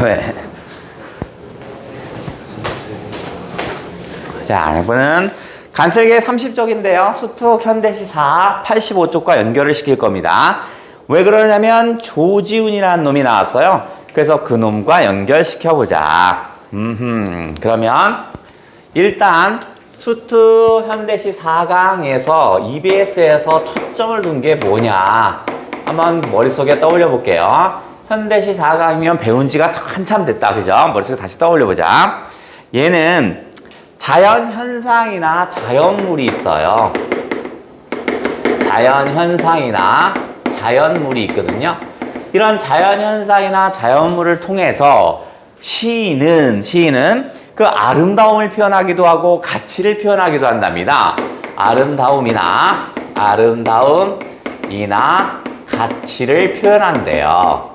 왜? 자, 이번은 간설계 30쪽인데요. 수특 현대시 85쪽과 연결을 시킬 겁니다. 왜 그러냐면 조지훈이라는 놈이 나왔어요. 그래서 그 놈과 연결시켜보자. 그러면 일단 수특 현대시 4강에서 EBS에서 초점을 둔 게 뭐냐 한번 머릿속에 떠올려 볼게요. 현대시 4강이면 배운 지가 한참 됐다. 그죠? 머릿속에 다시 떠올려 보자. 얘는 자연현상이나 자연물이 있어요. 자연현상이나 자연물이 있거든요. 이런 자연현상이나 자연물을 통해서 시인은 그 아름다움을 표현하기도 하고 가치를 표현하기도 한답니다. 아름다움이나 가치를 표현한대요.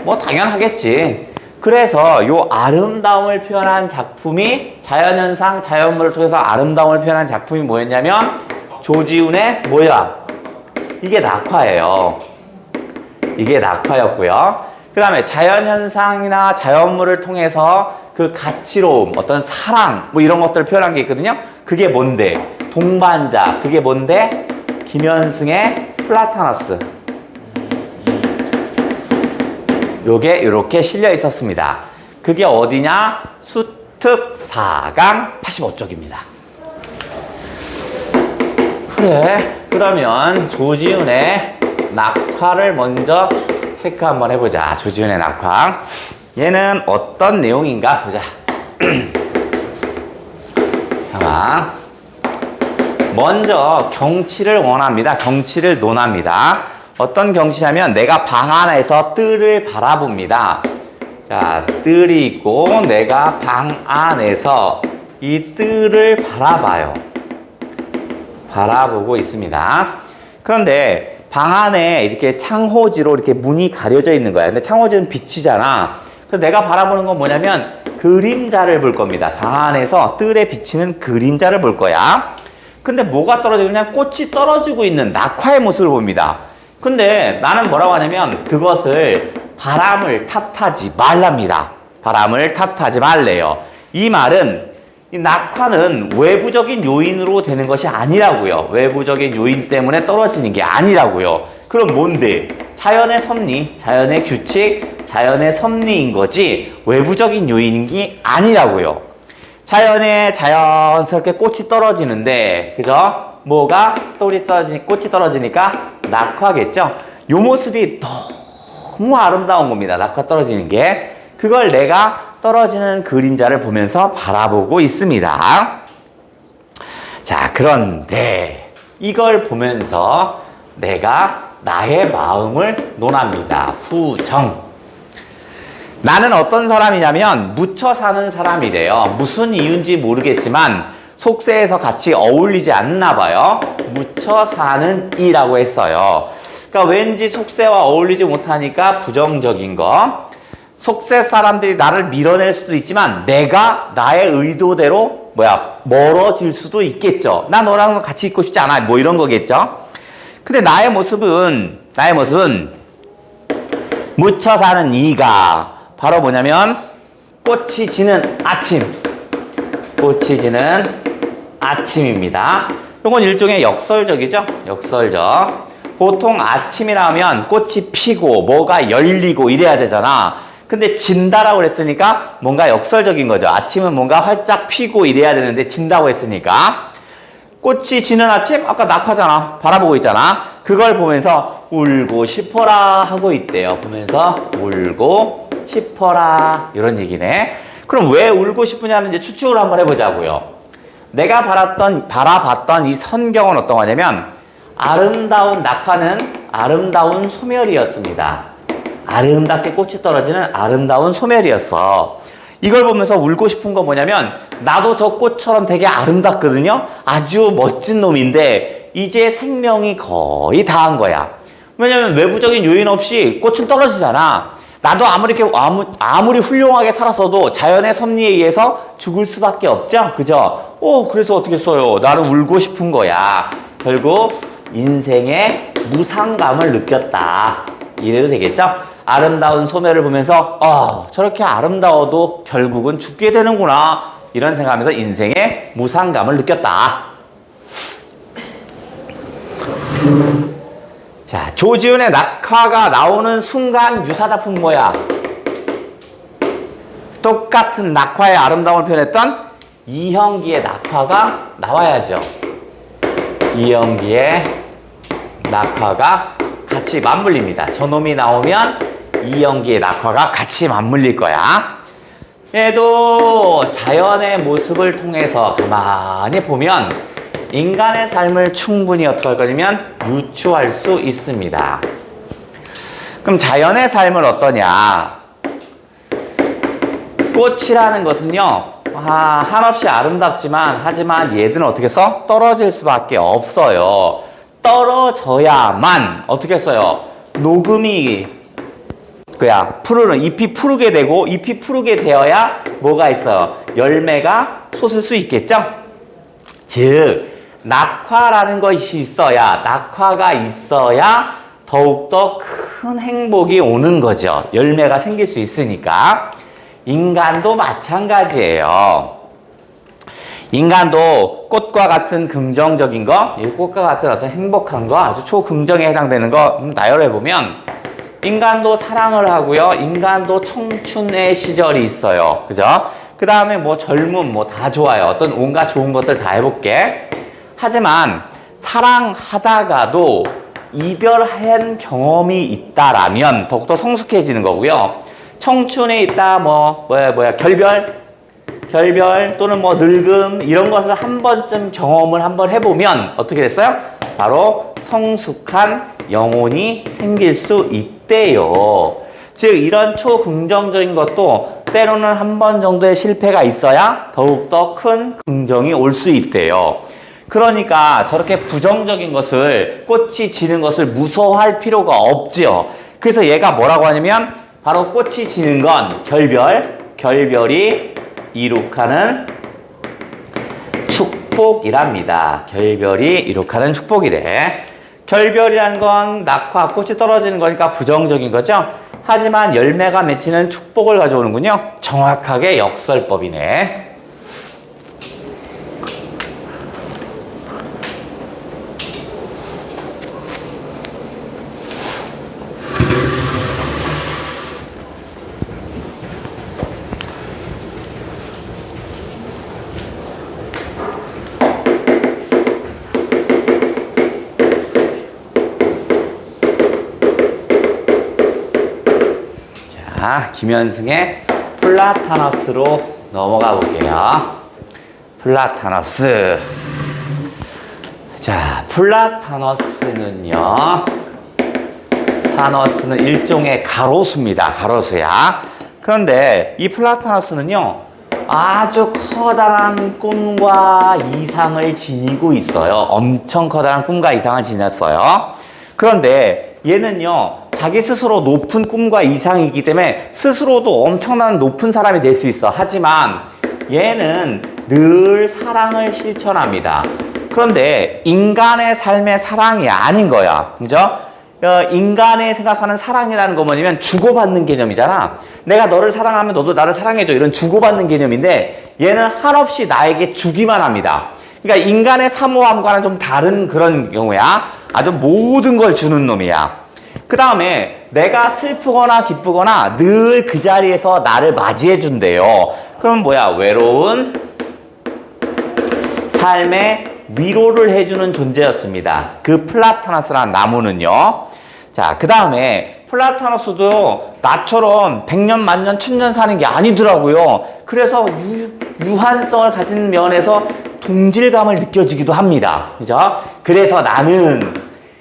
뭐 당연하겠지. 그래서 요 아름다움을 표현한 작품이 자연현상, 자연물을 통해서 아름다움을 표현한 작품이 뭐였냐면 조지훈의 뭐야? 이게 낙화예요. 이게 낙화였고요. 그 다음에 자연현상이나 자연물을 통해서 그 가치로움, 어떤 사랑, 뭐 이런 것들을 표현한 게 있거든요. 그게 뭔데? 동반자. 그게 뭔데? 김현승의 플라타너스. 요게 이렇게 실려 있었습니다. 그게 어디냐? 수특 4강 85쪽입니다. 그래, 그러면 조지훈의 낙화를 먼저 체크 한번 해보자. 조지훈의 낙화. 얘는 어떤 내용인가 보자. 잠깐. 먼저 경치를 원합니다. 경치를 논합니다. 어떤 경치냐면 내가 방 안에서 뜰을 바라봅니다. 자, 뜰이 있고 내가 방 안에서 이 뜰을 바라봐요. 바라보고 있습니다. 그런데 방 안에 이렇게 창호지로 이렇게 문이 가려져 있는 거야. 근데 창호지는 빛이잖아. 그래서 내가 바라보는 건 뭐냐면 그림자를 볼 겁니다. 방 안에서 뜰에 비치는 그림자를 볼 거야. 근데 뭐가 떨어지고 있냐? 꽃이 떨어지고 있는 낙화의 모습을 봅니다. 근데 나는 뭐라고 하냐면 그것을 바람을 탓하지 말랍니다. 바람을 탓하지 말래요. 이 말은 이 낙화는 외부적인 요인으로 되는 것이 아니라고요. 외부적인 요인 때문에 떨어지는 게 아니라고요. 그럼 뭔데? 자연의 섭리, 자연의 규칙, 자연의 섭리인 거지 외부적인 요인인 게 아니라고요. 자연에 자연스럽게 꽃이 떨어지는데, 그죠? 뭐가 꽃이 떨어지니까 낙화겠죠? 요 모습이 너무 아름다운 겁니다. 낙화 떨어지는 게. 그걸 내가 떨어지는 그림자를 보면서 바라보고 있습니다. 자, 그런데 이걸 보면서 내가 나의 마음을 논합니다. 후정. 나는 어떤 사람이냐면 묻혀 사는 사람이래요. 무슨 이유인지 모르겠지만 속세에서 같이 어울리지 않나 봐요. 묻혀 사는 이라고 했어요. 그러니까 왠지 속세와 어울리지 못하니까 부정적인 거. 속세 사람들이 나를 밀어낼 수도 있지만 내가 나의 의도대로 멀어질 수도 있겠죠. 나 너랑 같이 있고 싶지 않아. 뭐 이런 거겠죠. 근데 나의 모습은 묻혀 사는 이가 바로 뭐냐면 꽃이 지는 아침. 꽃이 지는 아침입니다. 이건 일종의 역설적이죠. 역설적. 보통 아침이라면 꽃이 피고 뭐가 열리고 이래야 되잖아. 근데 진다라고 그랬으니까 뭔가 역설적인 거죠. 아침은 뭔가 활짝 피고 이래야 되는데 진다고 했으니까. 꽃이 지는 아침? 아까 낙화잖아. 바라보고 있잖아. 그걸 보면서 울고 싶어라 하고 있대요. 보면서 울고 싶어라. 이런 얘기네. 그럼 왜 울고 싶으냐는 이제 추측을 한번 해보자고요. 내가 바라봤던 이 선경은 어떤 거냐면 아름다운 낙화는 아름다운 소멸이었습니다. 아름답게 꽃이 떨어지는 아름다운 소멸이었어. 이걸 보면서 울고 싶은 건 뭐냐면 나도 저 꽃처럼 되게 아름답거든요. 아주 멋진 놈인데 이제 생명이 거의 다한 거야. 왜냐면 외부적인 요인 없이 꽃은 떨어지잖아. 나도 아무리 훌륭하게 살았어도 자연의 섭리에 의해서 죽을 수밖에 없죠. 그죠? 그래서 어떻게 써요? 나는 울고 싶은 거야. 결국 인생의 무상감을 느꼈다. 이래도 되겠죠? 아름다운 소멸을 보면서 저렇게 아름다워도 결국은 죽게 되는구나 이런 생각하면서 인생의 무상감을 느꼈다. 자, 조지훈의 낙화가 나오는 순간 유사작품 뭐야? 똑같은 낙화의 아름다움을 표현했던 이형기의 낙화가 나와야죠. 이형기의 낙화가 같이 맞물립니다. 저놈이 나오면 이형기의 낙화가 같이 맞물릴 거야. 얘도 자연의 모습을 통해서 가만히 보면 인간의 삶을 충분히 어떻게 할 거냐면 유추할 수 있습니다. 그럼 자연의 삶을 어떠냐? 꽃이라는 것은요, 한없이 아름답지만 하지만 얘들은 어떻게 써? 떨어질 수밖에 없어요. 떨어져야만 어떻게 써요? 녹음이 푸르는 잎이 푸르게 되고 잎이 푸르게 되어야 뭐가 있어요? 열매가 솟을 수 있겠죠? 즉 낙화라는 것이 있어야, 낙화가 있어야 더욱더 큰 행복이 오는 거죠. 열매가 생길 수 있으니까. 인간도 마찬가지예요. 인간도 꽃과 같은 긍정적인 거, 이 꽃과 같은 어떤 행복한 거, 아주 초긍정에 해당되는 거 나열해보면 인간도 사랑을 하고요. 인간도 청춘의 시절이 있어요. 그죠? 그 다음에 뭐 젊음 뭐 다 좋아요. 어떤 온갖 좋은 것들 다 해볼게. 하지만 사랑하다가도 이별한 경험이 있다라면 더욱더 성숙해지는 거고요. 청춘에 있다 결별 또는 뭐 늙음 이런 것을 한 번쯤 경험을 한번 해보면 어떻게 됐어요? 바로 성숙한 영혼이 생길 수 있대요. 즉 이런 초긍정적인 것도 때로는 한 번 정도의 실패가 있어야 더욱더 큰 긍정이 올 수 있대요. 그러니까 저렇게 부정적인 것을, 꽃이 지는 것을 무서워할 필요가 없죠. 그래서 얘가 뭐라고 하냐면 바로 꽃이 지는 건 결별이 이룩하는 축복이랍니다. 결별이 이룩하는 축복이래. 결별이란 건 낙화, 꽃이 떨어지는 거니까 부정적인 거죠. 하지만 열매가 맺히는 축복을 가져오는군요. 정확하게 역설법이네. 자, 김현승의 플라타너스로 넘어가 볼게요. 플라타너스. 자, 플라타너스는요. 타너스는 일종의 가로수입니다. 가로수야. 그런데 이 플라타너스는요. 아주 커다란 꿈과 이상을 지니고 있어요. 엄청 커다란 꿈과 이상을 지녔어요. 그런데 얘는요. 자기 스스로 높은 꿈과 이상이기 때문에 스스로도 엄청난 높은 사람이 될 수 있어. 하지만 얘는 늘 사랑을 실천합니다. 그런데 인간의 삶의 사랑이 아닌 거야. 그죠? 인간의 생각하는 사랑이라는 거 뭐냐면 주고받는 개념이잖아. 내가 너를 사랑하면 너도 나를 사랑해줘. 이런 주고받는 개념인데 얘는 한없이 나에게 주기만 합니다. 그러니까 인간의 사모함과는 좀 다른 그런 경우야. 아주 모든 걸 주는 놈이야. 그 다음에 내가 슬프거나 기쁘거나 늘 그 자리에서 나를 맞이해 준대요. 그럼 뭐야? 외로운 삶의 위로를 해주는 존재였습니다. 그 플라타너스라는 나무는요. 자, 그 다음에 플라타너스도 나처럼 100년, 만년, 1000년 사는 게 아니더라고요. 그래서 유한성을 가진 면에서 동질감을 느껴지기도 합니다. 그죠? 그래서 나는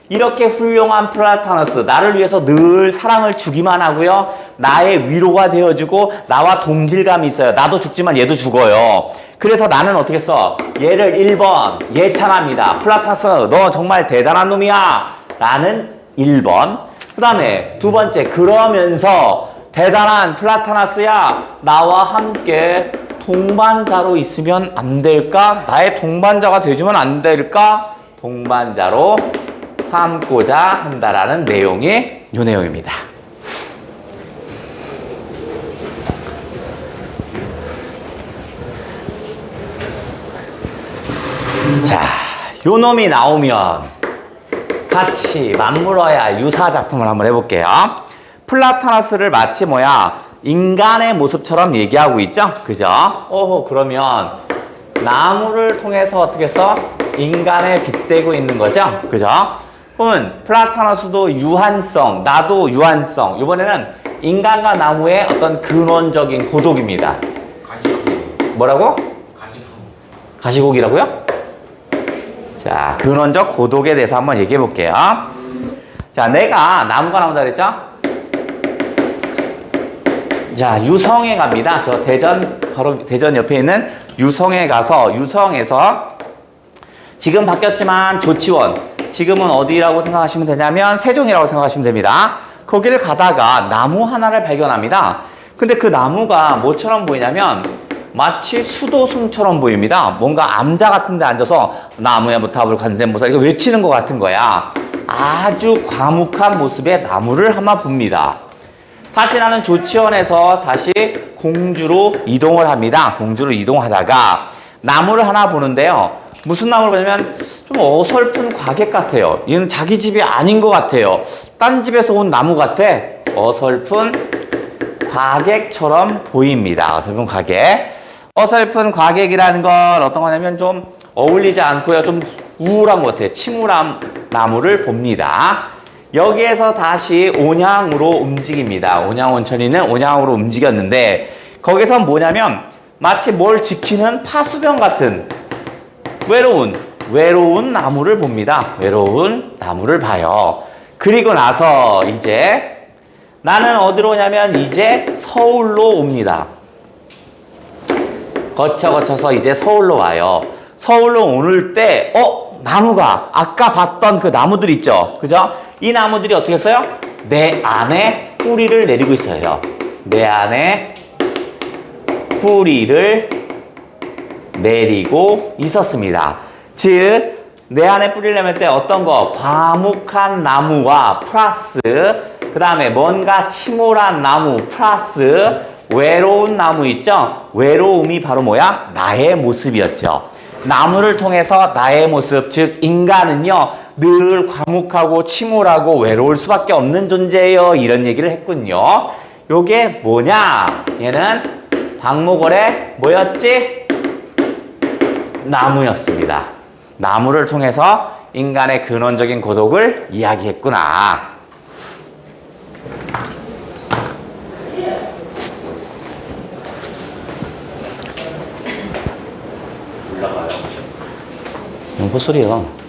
이렇게 훌륭한 플라타너스, 나를 위해서 늘 사랑을 주기만 하고요. 나의 위로가 되어주고 나와 동질감이 있어요. 나도 죽지만 얘도 죽어요. 그래서 나는 어떻게 써? 얘를 1번 예찬합니다. 플라타너스 너 정말 대단한 놈이야. 나는 1번. 그 다음에 두 번째, 그러면서 대단한 플라타너스야, 나와 함께 동반자로 있으면 안 될까? 나의 동반자가 돼주면 안 될까? 동반자로 삼고자 한다라는 내용이 이 내용입니다. 자, 요 놈이 나오면 같이 맞물어야 유사 작품을 한번 해볼게요. 플라타너스를 마치 뭐야? 인간의 모습처럼 얘기하고 있죠? 그죠? 그러면 나무를 통해서 어떻게 써? 인간에 빗대고 있는 거죠? 그죠? 그러면 플라타너스도 유한성, 나도 유한성. 이번에는 인간과 나무의 어떤 근원적인 고독입니다. 가시고기. 뭐라고? 가시고기. 가시고기라고요? 자, 근원적 고독에 대해서 한번 얘기해 볼게요. 자, 내가 나무가 나온다 그랬죠? 자, 유성에 갑니다. 저 대전, 바로 대전 옆에 있는 유성에 가서, 유성에서 지금 바뀌었지만 조치원, 지금은 어디라고 생각하시면 되냐면 세종이라고 생각하시면 됩니다. 거기를 가다가 나무 하나를 발견합니다. 근데 그 나무가 뭐처럼 보이냐면 마치 수도승처럼 보입니다. 뭔가 암자 같은 데 앉아서 나무에 무탑을 관세음보살 이거 외치는 것 같은 거야. 아주 과묵한 모습의 나무를 한번 봅니다. 다시 나는 조치원에서 다시 공주로 이동을 합니다. 공주로 이동하다가 나무를 하나 보는데요. 무슨 나무를 보냐면 좀 어설픈 과객 같아요. 얘는 자기 집이 아닌 것 같아요. 딴 집에서 온 나무 같아. 어설픈 과객처럼 보입니다. 어설픈 과객. 어설픈 과객이라는 건 어떤 거냐면 좀 어울리지 않고요. 좀 우울한 것 같아요. 침울한 나무를 봅니다. 여기에서 다시 온양으로 움직입니다. 온양온천이는 온양으로 움직였는데 거기서 뭐냐면 마치 뭘 지키는 파수병 같은 외로운 나무를 봅니다. 외로운 나무를 봐요. 그리고 나서 이제 나는 어디로 오냐면 이제 서울로 옵니다. 거쳐서 이제 서울로 와요. 서울로 오를 때 나무가 아까 봤던 그 나무들 있죠? 그죠? 이 나무들이 어떻게 했어요? 내 안에 뿌리를 내리고 있어요. 내 안에 뿌리를 내리고 있었습니다. 즉, 내 안에 뿌리를 내릴 때 어떤 거? 과묵한 나무와 플러스 그 다음에 뭔가 침울한 나무 플러스 외로운 나무 있죠? 외로움이 바로 뭐야? 나의 모습이었죠. 나무를 통해서 나의 모습, 즉 인간은요 늘 과묵하고 침울하고 외로울 수밖에 없는 존재예요. 이런 얘기를 했군요. 요게 뭐냐? 얘는 박목월의 뭐였지? 나무였습니다. 나무를 통해서 인간의 근원적인 고독을 이야기했구나. 올라가요. 뭔 소리야?